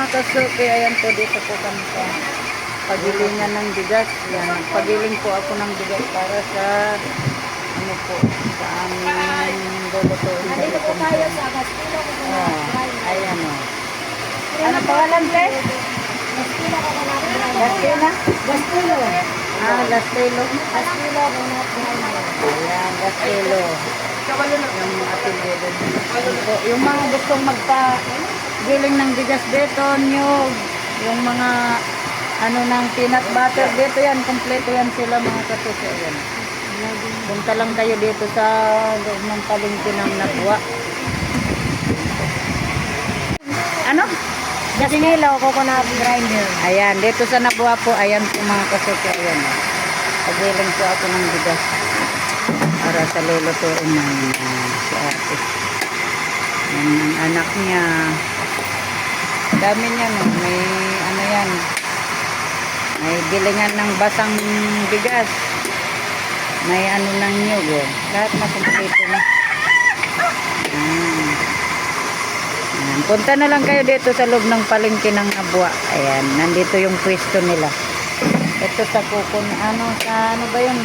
kasuki, ayan po dito po kami sa pagilingan ng bigas. Yan, pagiling po ako ng bigas para sa ano po, sa aming lulutuin. Nandito po tayo sa Agastino. Ayan o. Ano pangalan, te? Agastino ko na. Gastina? Agastino. Gastelo. Agastino ko na. Ayan, Gastelo. Yung apelyido. Yung mga gustong magpa-giling ng bigas dito, nyug, yung mga ano ng peanut butter dito yan, kompleto yan sila mga kasuki. Ayan. Punta lang kayo dito sa loob ng palengke ng Nabua. Ano? Agastino, coconut grinder. Ayan, dito sa Nabua po, ayan po mga kasuki. Ayan. Pagiling po ako ng bigas para sa lulutuin ng si ate. Yan ang anak niya. Dami niya no. May ano yan. May gilingan ng basang bigas. May ano ng nyug. Oh. Lahat na kumpleto na. Ayan. Punta na lang kayo dito sa loob ng palengke ng Nabua. Ayan, nandito yung pwesto nila. Ito sa kukon, sa ano ba yun?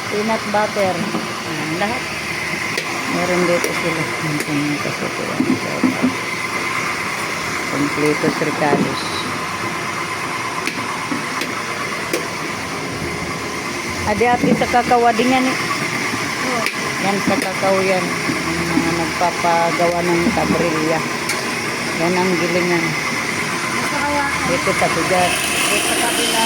Peanut butter. Ayan, lahat. Meron dito sila. Completos Ricalos. Adi-ati sa kakawadi nga ni. Yan sa kakao yan. Ang mga nagpapagawa ng tabrilya. Yan ang gilingan. Dito sa bigas. Dito sa kabila.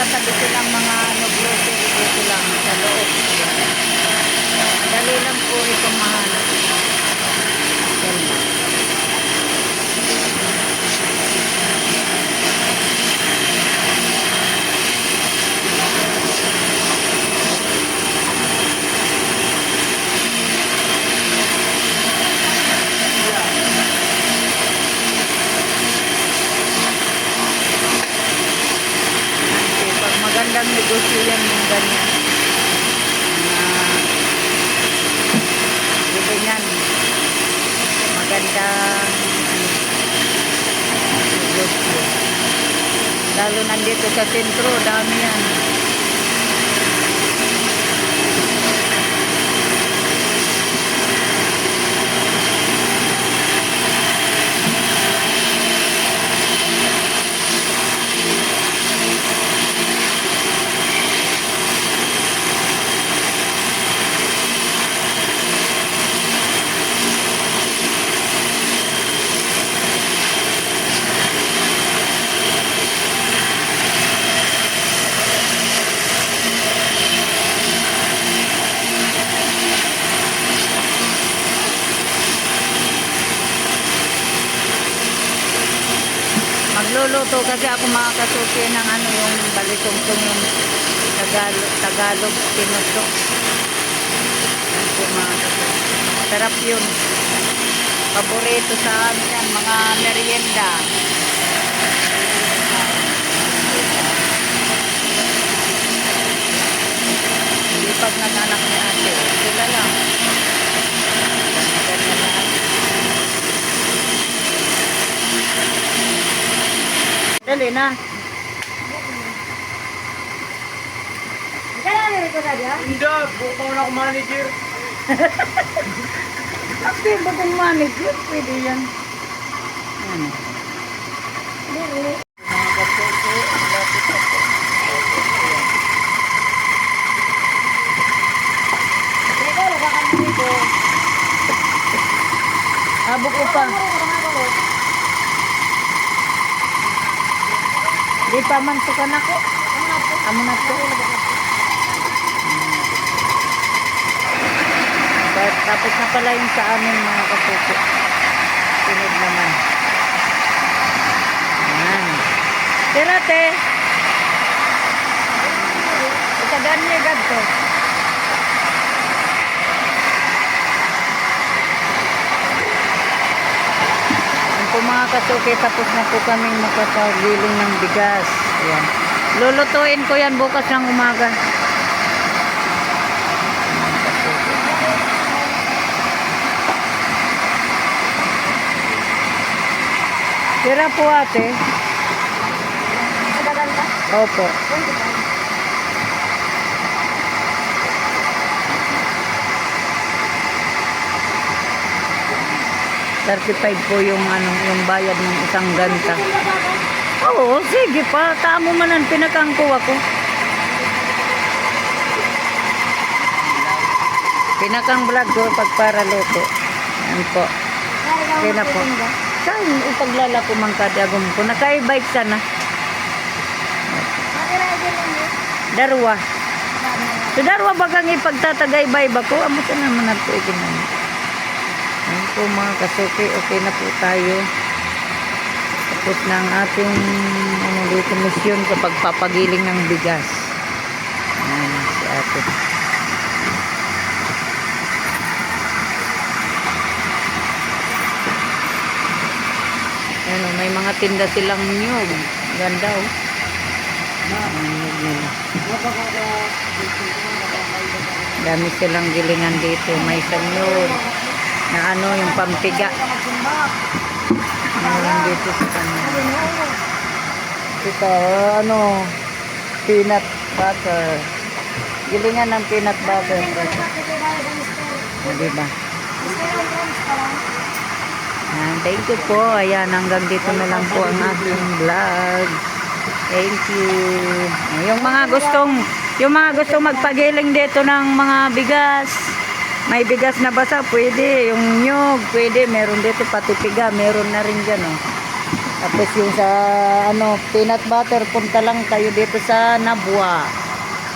Katabi silang mga grocery dito lang sa loob. Dali lang po itong mahanap. Yan lang. Magandang negosyo yan yung ganyan. Gilingan. Magandang negosyo. Lalo nandito sa sentro, dami yan. Magluluto kasi ako mga kasuki ng yung balitungtong yung Tagalog tinuto. Yan po mga kasuki. Sarap yun. Paborito sa amin yan, mga merienda. Hindi pag nananak ni ate, sila lang. Ganyan lang. Dali na. Kailan rin ko na diya? Hindi, buka mo na ako manager. Active ba kung manager? Pwede yan. Ano? Hindi. Mga kasuki, lapit na po. Teka, wala ka dito. Abok ko pa. Di pa man sukan ako. Amo na to. Tapos na pala yung sa amin mga kasuki. Sunod naman. Ayan. Tirate. Ikadaan niya agad to. Ayan po mga kasuki, tapos na po kaming magpapagiling ng bigas. Ayan. Lulutuin ko yan bukas ng umaga. Tira po ate. Nagagal ka? Opo. 35 po yung yung bayad ng isang ganta. Oo, sige pa. Tamo manan pinakangkuha ko. Pinakang vlog ko pag para luto. Yan po. Okay na po. Saan ipaglala ko mang kadagom ko. Naka-e-bike sana. Darwa. So darwa bagang ipagtatagay-bay ba ko? Amo sa naman na po ikinan. Ayan po mga kasuki. Okay na po tayo. Tapos na ang ating dito misyon sa pagpapagiling ng bigas. Ayan si ate. Ayan, may mga tinda silang nyug. Ganda oh. Nyug nila. Dami silang gilingan dito. May sanyog na yung pampiga. Meron dito sa kanya. Ito, peanut butter. Gilingan ng peanut butter. Diba? Thank you po. Ayan, hanggang dito na lang po ang aking vlog. Thank you. Yung mga gustong magpagiling dito ng mga bigas. May bigas na basa, pwede. Yung nyug, pwede. Meron dito pati piga. Meron na rin dyan, oh. Tapos yung sa, peanut butter, punta lang kayo dito sa Nabua.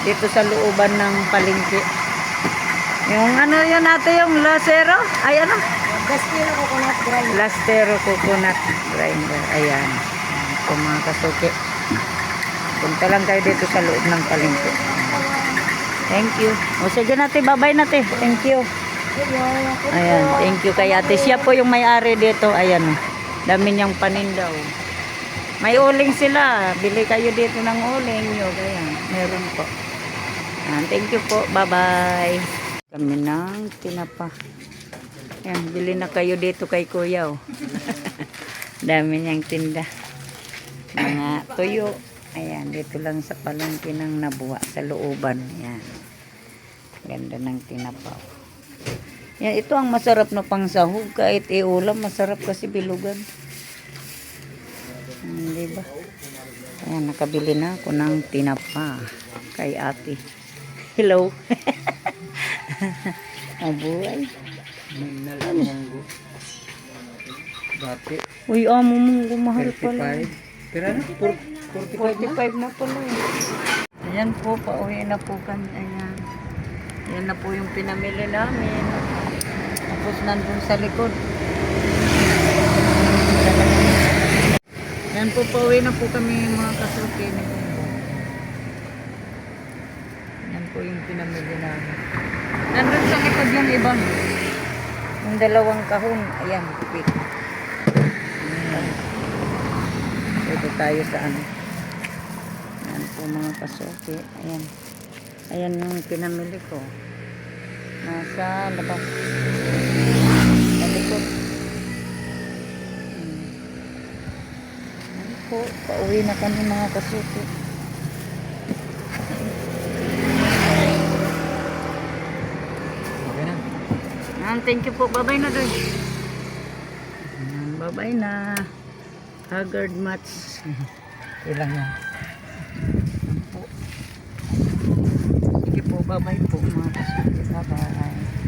Dito sa looban ng palengke. Yung yun natin, yung lasero. Ay, Lastero coconut grinder. Lastero coconut grinder. Ayan. Kung mga kasuki. Punta lang kayo dito sa loob ng palengke. Thank you. O sige natin, babay natin. Thank you. Ayan, thank you kay ate. Siya po yung may-ari dito. Ayan. Dami niyang paninda. Oh. May uling sila. Bili kayo dito ng uling nyo. Ayan, meron po. Ayan, thank you po. Bye-bye. Kami ng tinapa. Ayan, bili na kayo dito kay kuya. Oh. Dami niyang tinda. Mga tuyo. Ayan, dito lang sa palengke ng Nabua, sa looban. Ayan. Ganda ng tinapaw. Yan, ito ang masarap na pang sahog. Kahit iulam, masarap kasi bilugan. Diba? Ayan, nakabili na ako ng tinapa kay ate. Hello. Abuhay. Dati. Uy, amo mong mahal pala. 35. Pero 45 na pala. Ayan po, pauwi na po kami. Ayan. Yan na po yung pinamili namin. Tapos nandun sa likod. Yan po, pauwi na po kami mga kasuki. Yan po yung pinamili namin. Nandun sa likod yung iba. Yung dalawang kahon. Ayan, pipik. Dito tayo sa Ayan po mga kasuki. Ayan. Ayan yung pinamili ko. Nasa labas. Sa likod. Ayan po. Pauwi na kami mga kasuki. Okay na. Thank you po. Bye-bye na doon. Bye-bye na. Haggard match. Ilang yan. Sige po, bye-bye po mga kasuki. Bye-bye.